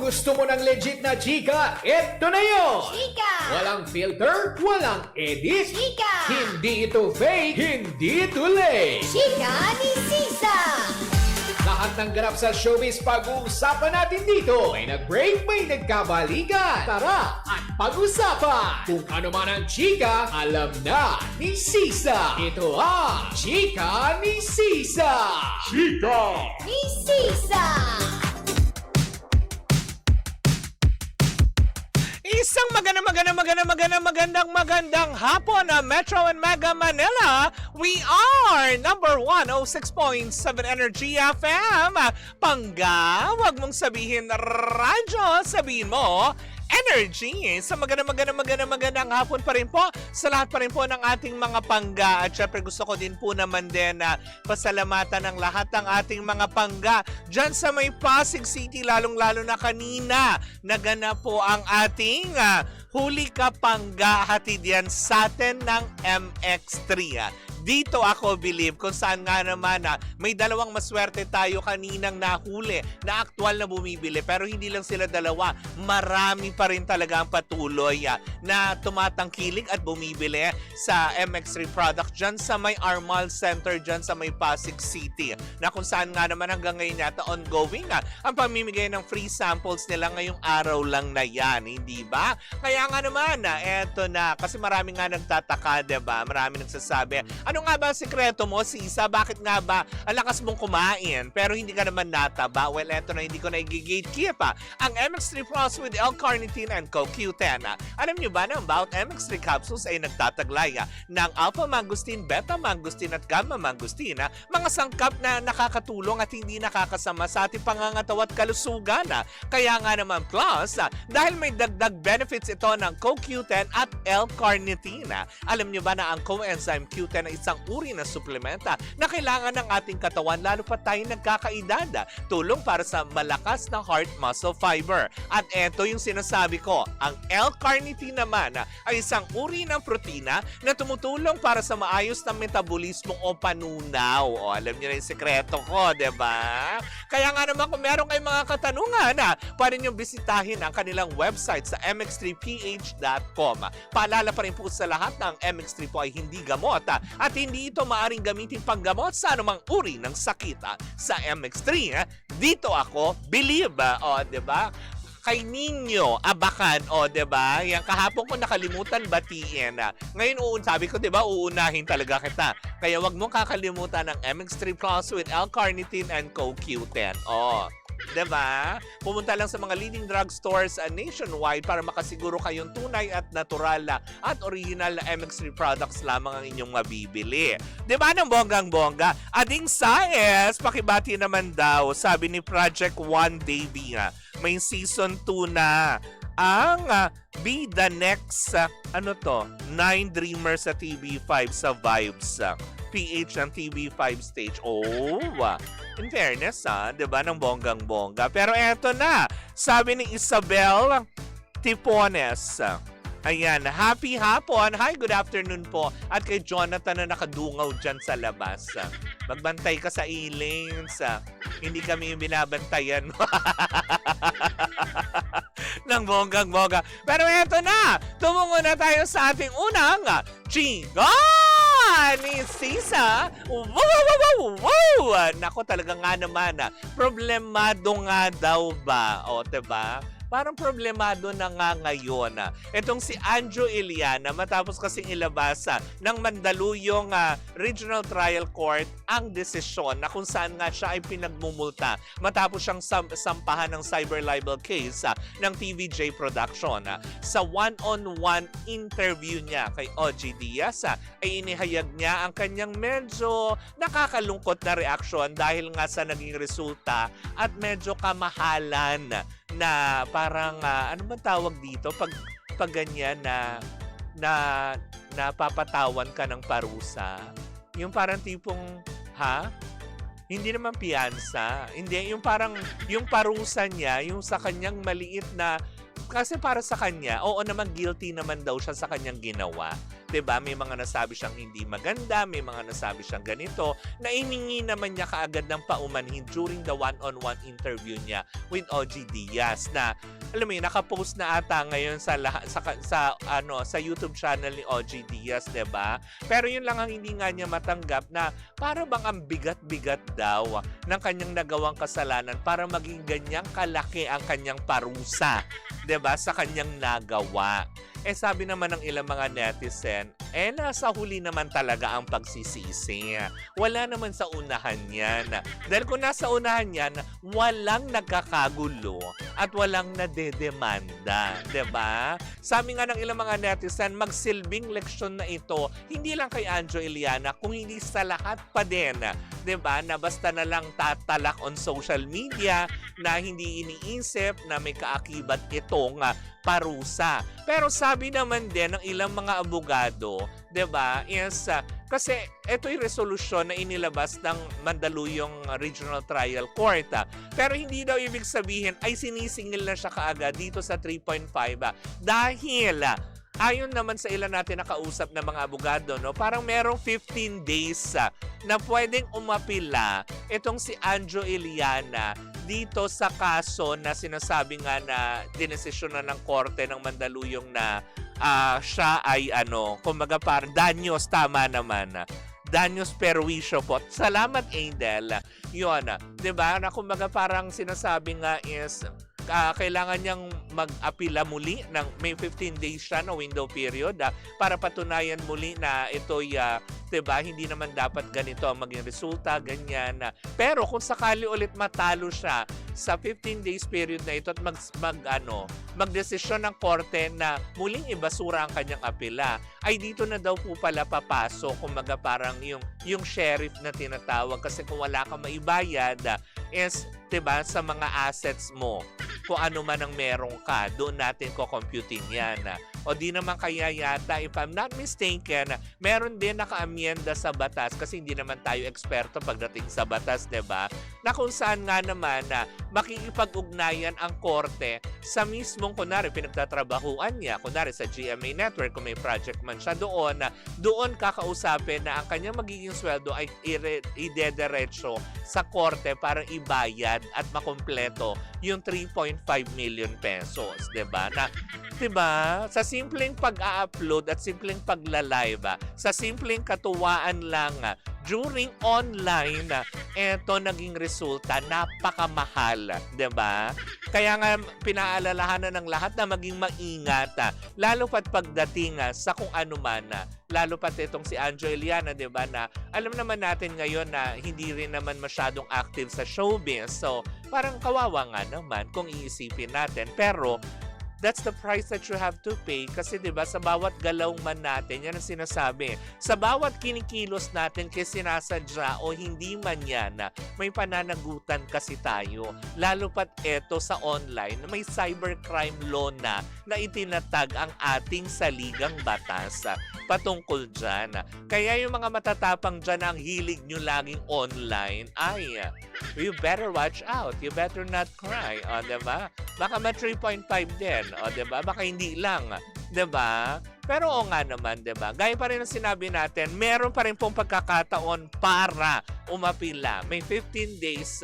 gusto mo ng legit na chika, eto na yun! Chika! Walang filter, walang edit. Chika! Hindi ito fake, hindi ito late. Chika ni Sisa! Lahat ng ganap sa showbiz pag-uusapan natin dito. May nag-break, may nagkabalikan. Tara at pag-usapan. Kung ano man ang chika, alam na ni Sisa. Ito ang Chika ni Sisa. Chika! Ni Sisa! Isang magandang hapon na Metro and Mega Manila. We are number 106.7 Energy FM. Pangga, wag mong sabihin radyo, sabihin mo Energy. Sa magandang hapon pa rin po sa lahat pa rin po ng ating mga pangga. At syempre gusto ko din po naman din na pasalamatan ng lahat ng ating mga pangga dyan sa may Pasig City, lalong-lalo na kanina naganap po ang ating Huli Ka Pangga, hatid yan sa atin ng MX3. Dito ako believe kung saan nga naman may dalawang maswerte tayo kaninang nahuli na aktual na bumibili, pero hindi lang sila dalawa, marami pa rin talaga ang patuloy na tumatangkilik at bumibili sa MX3 product dyan sa may Armal Center dyan sa may Pasig City, na kung saan nga naman hanggang ngayon yata ongoing ang pamimigay ng free samples nila ngayong araw lang na yan, hindi ba? Kaya nga naman eto na, kasi marami nga nagtataka, diba? Marami nagsasabi, ano nga ba ang sikreto mo, Sisa? Bakit nga ba ang lakas mong kumain pero hindi ka naman nataba? Well, eto na, hindi ko na i-gatekeep ang MX3 Plus with L-carnitine and CoQ10. Alam nyo ba na ang bawat MX3 capsules ay nagtataglay ng alpha-mangosteen, beta-mangosteen at gamma-mangosteen, mga sangkap na nakakatulong at hindi nakakasama sa ating pangangatawan at kalusugan. Kaya nga naman plus, dahil may dagdag benefits ito ng CoQ10 at L-carnitine. Alam nyo ba na ang coenzyme Q10 ay isang uri ng suplementa na kailangan ng ating katawan lalo pa tayo nagkakaedad. Tulong para sa malakas na heart muscle fiber. At eto yung sinasabi ko, ang L-carnitine naman ay isang uri ng protina na tumutulong para sa maayos na metabolismo o panunaw. O, alam niyo na yung sekreto ko, diba? Kaya nga naman kung meron kayong mga katanungan, pwede nyo bisitahin ang kanilang website sa mx3ph.com. Paalala pa rin po sa lahat ng MX3 po ay hindi gamot at hindi ito maaring gamitin panggamot sa anumang uri ng sakit. Sa MX3, dito ako believe. O, diba? Kay Ninyo Abakan, o, diba? Yang kahapon ko nakalimutan batiin. Ngayon, sabi ko, diba, uunahin talaga kita. Kaya wag mong kakalimutan ng MX3 Plus with L-carnitine and CoQ10. O, diba? Pumunta lang sa mga leading drugstores nationwide para makasiguro kayong tunay at natural at original na MX3 products lamang ang inyong mabibili. Diba ng bonggang-bongga? Ading Saes, pakibati naman daw, sabi ni Project One Davey may season 2 na ang Be the Next, 9 Dreamers sa TV5 sa Vibes. PH ng TV5 stage. Oh, in fairness, diba, ng bonggang-bongga. Pero eto na, sabi ni Isabel Tipones. Ayan, happy hapon. Hi, good afternoon po. At kay Jonathan na nakadungaw dyan sa labas. Magbantay ka sa e-lanes. Hindi kami yung binabantayan mo. Ng bonggang-bongga. Pero eto na, tumungo na tayo sa ating unang Chika ni Sisa. Wow! Nako, talaga nga naman. Problemado nga daw ba? O, diba? Parang problemado na nga ngayon. Itong si Anjo Iliana, matapos kasing ilabas ng Mandaluyong Regional Trial Court ang desisyon na kung saan nga siya ay pinagmumulta matapos siyang sampahan ng cyber libel case ng TVJ Production. Sa one-on-one interview niya kay OG Diaz, ay inihayag niya ang kanyang medyo nakakalungkot na reaksyon dahil nga sa naging resulta at medyo kamahalan na parang ano man tawag dito pag ganyan na napapatawan ka ng parusa. Yung parang tipong hindi naman piyansa. Hindi, yung parang yung parusa niya, yung sa kanyang maliit na kasi para sa kanya, oo naman guilty naman daw siya sa kanyang ginawa. 'Di ba? May mga nasabi siyang hindi maganda, may mga nasabi siyang ganito, na iningi naman niya kaagad ng paumanhin during the one-on-one interview niya with OG Diaz na alam mo yun, naka-post na ata ngayon sa sa YouTube channel ni OG Diaz, 'di ba? Pero yun lang ang hindi nga niya matanggap na para bang ang bigat-bigat daw ng kanyang nagawang kasalanan para maging ganyang kalaki ang kanyang parusa, 'di ba? Sa kanyang nagawa. Sabi naman ng ilang mga netizen, nasa huli naman talaga ang pagsisisi. Wala naman sa unahan yan. Dahil kung nasa unahan yan, walang nagkakagulo at walang nadedemanda. 'Di ba? Sabi nga ng ilang mga netizen, magsilbing leksyon na ito, hindi lang kay Anjo Iliana, kung hindi sa lahat pa din. 'Di ba? Na basta na lang tatalak on social media na hindi iniisip na may kaakibat itong parusa. Pero sabi naman din ng ilang mga abogado, 'di ba, is kasi ito yung resolusyon na inilabas ng Mandaluyong Regional Trial Court. Pero hindi daw ibig sabihin ay sinisingil na siya kaagad dito sa 3.5 dahil ayon naman sa ilan natin nakausap na mga abogado, no, parang merong 15 days na pwedeng umapila itong si Anjo Iliana dito sa kaso na sinasabi nga na dinesisyon na ng korte ng Mandaluyong na siya ay kumbaga parang danyos, tama naman. Danyos perwisyo po. Salamat, Adel. Yun, 'di ba? Na kumbaga parang sinasabi nga is kailangan niyang mag-apila muli ng may 15 days siya na window period para patunayan muli na ito'y 'di ba, hindi naman dapat ganito ang maging resulta, ganyan. Pero kung sakali ulit matalo siya sa 15 days period na ito at magdesisyon ng korte na muling ibasura ang kanyang apela, ay dito na daw po pala papasok kumbaga parang yung sheriff na tinatawag, kasi kung wala kang maibayad is 'di ba, sa mga assets mo, kung ano man ang meron ka, doon natin ko-computing yan. O di naman kaya yata, if I'm not mistaken, meron din naka-amyenda sa batas, kasi hindi naman tayo eksperto pagdating sa batas, 'di ba? Na kung saan nga naman makikipag-ugnayan ang korte sa mismong, kunwari, pinagtatrabahuan niya, kunwari sa GMA Network, kung may project man siya doon kakausapin na ang kanyang magiging sweldo ay idederecho sa korte para ibayad at makumpleto yung 3.5 million pesos, 'di ba? Na 'di ba? Sa simpleng pag-a-upload at simpleng pagla-live, sa simpleng katuwaan lang during online, eto naging resulta, napakamahal, 'di ba? Kaya nga pinaalalahanan ng lahat na maging maingat, lalo pat pagdating sa kung ano man, lalo pat itong si Anjo Iliana, 'di ba, na alam naman natin ngayon na hindi rin naman masyadong active sa showbiz. So, parang kawawa nga naman kung iisipin natin. Pero that's the price that you have to pay, kasi 'di ba, sa bawat galaw man natin, yan ang sinasabi, sa bawat kinikilos natin kay sinasadya o hindi man yan, may pananagutan kasi tayo. Lalo pat eto sa online, may cybercrime law na itinatag ang ating saligang batas patungkol dyan. Kaya yung mga matatapang dyan ang hilig nyo laging online, ay, you better watch out. You better not cry. O, diba? Baka ma 3.5 din. O, diba? Baka hindi lang. Diba? Pero o nga naman, diba? Gaya pa rin ang sinabi natin, meron pa rin pong pagkakataon para umapila. May 15 days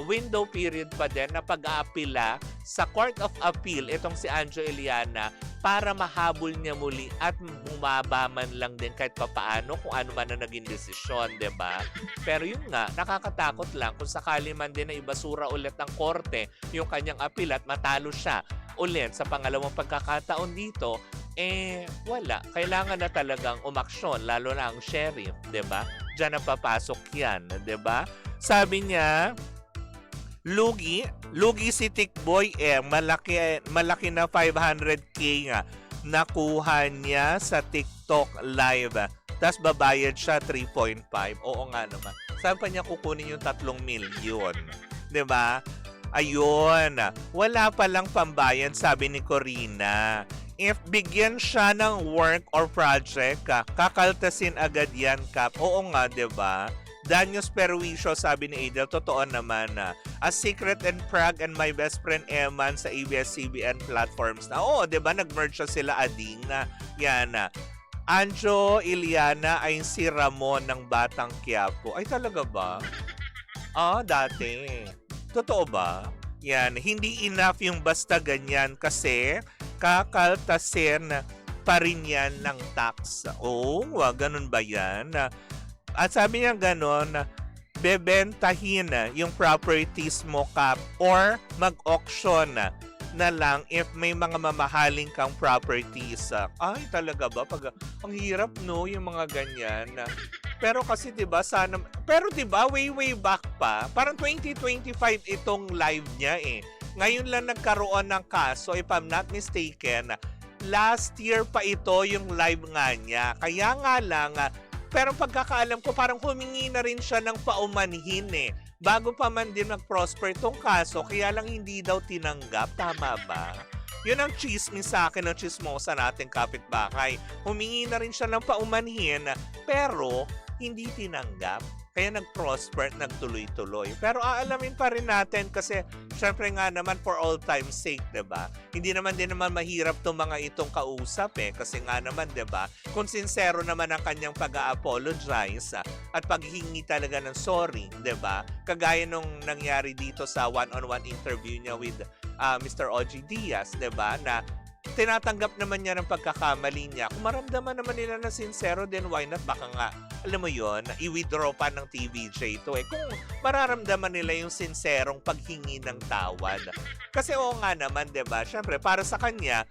window period pa din na pag-aapila sa Court of Appeal itong si Anjo Iliana para mahabol niya muli at bumaba man lang din kahit papaano kung ano man ang naging desisyon, 'di ba? Pero yun nga, nakakatakot lang kung sakali man din na ibasura ulit ng korte yung kanyang appeal at matalo siya ulit sa pangalawang pagkakataon dito, wala. Kailangan na talagang umaksyon, lalo na ang sheriff, 'di ba? Diyan na papasok yan, 'di ba? Sabi niya, Lugi si Tikboy, malaki na 500k nga nakuha niya sa TikTok live. Tapos babayad siya 3.5. Oo nga naman. Saan pa niya kukunin yung 3 milyon? 'Di ba? Ayun. Wala pa lang pambayad, sabi ni Corina. If bigyan siya ng work or project, kakaltasin agad yan, Kap. Oo nga, 'di ba? Danyos Perwisyo, sabi ni Adel, totoo naman na A Secret and Prague and My Best Friend Eman sa ABS-CBN platforms na. Oo, di ba? Nag-merge na sila, Ading, na yan na. Anjo Iliana ay si Ramon ng Batang Quiapo. Ay, talaga ba? Dati. Totoo ba? Yan, hindi enough yung basta ganyan kasi kakaltasin pa rin yan ng tax. Ganun ba yan? At sabi niya ganon, bebentahin yung properties mo Kap or mag-auction na lang if may mga mamahaling kang properties. Ay, talaga ba? Ang hirap no, yung mga ganyan. Pero kasi 'di ba pero 'di ba way back pa, parang 2025 itong live niya eh. Ngayon lang nagkaroon ng kaso, if I'm not mistaken. Last year pa ito yung live nga niya. Kaya nga lang pero pagkakaalam ko parang humingi na rin siya ng paumanhin eh. Bago pa man din mag-prosper itong kaso, kaya lang hindi daw tinanggap. Tama ba? Yun ang chismis sa akin ng chismosa nating kapitbahay. Humingi na rin siya ng paumanhin, pero hindi tinanggap. Kaya nag-prosper, nagtuloy-tuloy. Pero aalamin pa rin natin kasi syempre nga naman for all time's sake, 'di ba? Hindi naman mahirap tong mga itong kausap eh kasi nga naman 'di ba? Kung sincero naman ang kanyang pag-apologize at paghingi talaga ng sorry, 'di ba? Kagaya nung nangyari dito sa one-on-one interview niya with Mr. OG Diaz, 'di ba? Na tinatanggap naman niya ng pagkakamali niya. Kung maramdaman naman nila na sincero, then why not? Baka nga, alam mo yon, i-withdraw pa ng TVJ ito eh. Kung mararamdaman nila yung sincerong paghingi ng tawad. Kasi oo nga naman, 'di ba? Syempre, para sa kanya,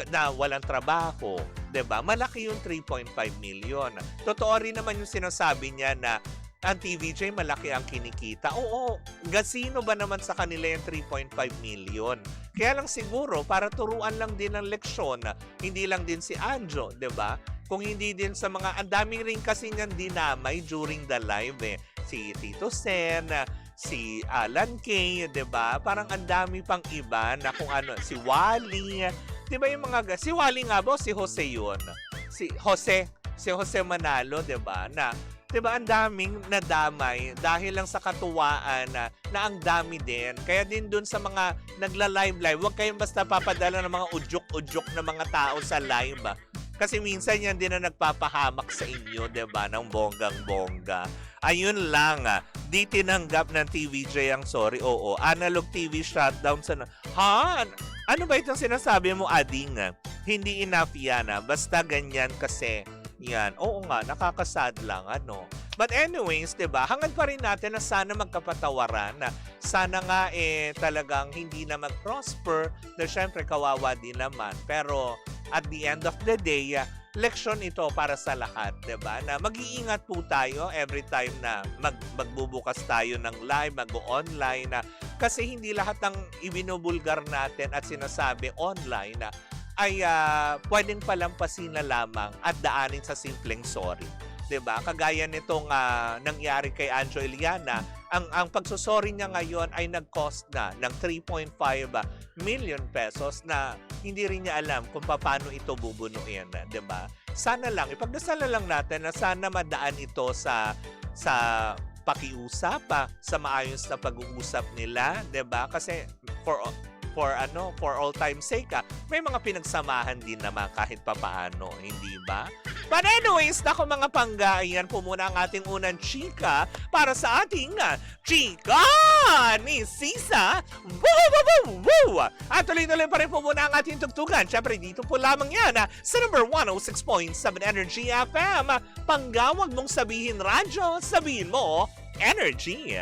na walang trabaho, 'di ba? Malaki yung 3.5 million. Totoo rin naman yung sinasabi niya na ang TVJ malaki ang kinikita. Oo, gasino ba naman sa kanila yung 3.5 million? Kaya lang siguro para turuan lang din ng leksyon, hindi lang din si Anjo, 'di ba? Kung hindi din sa mga ang daming rin kasi niyan dinamay during the live eh. Si Tito Sen, si Alan Kay, 'di ba? Parang ang dami pang iba na kung ano, si Wally, 'di ba yung mga si Wally nga ba, si Jose yun. Si Jose Manalo, 'di ba? Na 'di ba ang daming nadamay dahil lang sa katuwaan na ang dami din. Kaya din dun sa mga nagla-live, huwag kayong basta papadala ng mga udyok-udyok na mga tao sa live. Kasi minsan yan din na nagpapahamak sa inyo, 'di ba, ng bonggang-bongga. Ayun lang, di tinanggap ng TVJ ang sorry. Oo, analog TV shutdown sa ano ba itong sinasabi mo, Ading? Hindi enough yan, basta ganyan kasi. Yan. Oo nga, nakakasad lang, ano. But anyways, 'di ba? Hangad pa rin natin na sana magkapatawaran, na sana nga talagang hindi na mag-prosper, na syempre kawawa din naman. Pero at the end of the day, leksyon ito para sa lahat, 'di ba? Na mag-iingat po tayo every time na magbubukas tayo ng live, mag-online na kasi hindi lahat ng ibinubulgar natin at sinasabi online na ay pwedeng palampasin na lamang at daanin sa simpleng sorry. 'Di ba? Kagaya nitong nangyari kay Anjo Iliana, ang pagsusorry niya ngayon ay nag-cost na ng 3.5 million pesos na hindi rin niya alam kung paano ito bubunuin, 'di ba? Sana lang, ipagdasal lang natin na sana madaan ito sa pakiusap, sa maayos na pag-uusap nila, 'di ba? Kasi for all time's sake, may mga pinagsamahan din naman kahit papaano, hindi ba? But anyways, nako mga pangga, ayan po muna ang ating unang chika para sa ating chika ni Sisa. Woo! At tuloy-tuloy pa rin po muna ang ating tugtugan. Siyempre, dito po lamang yan sa number 106.7 Energy FM. Pangga, wag mong sabihin radyo, sabihin mo Energy.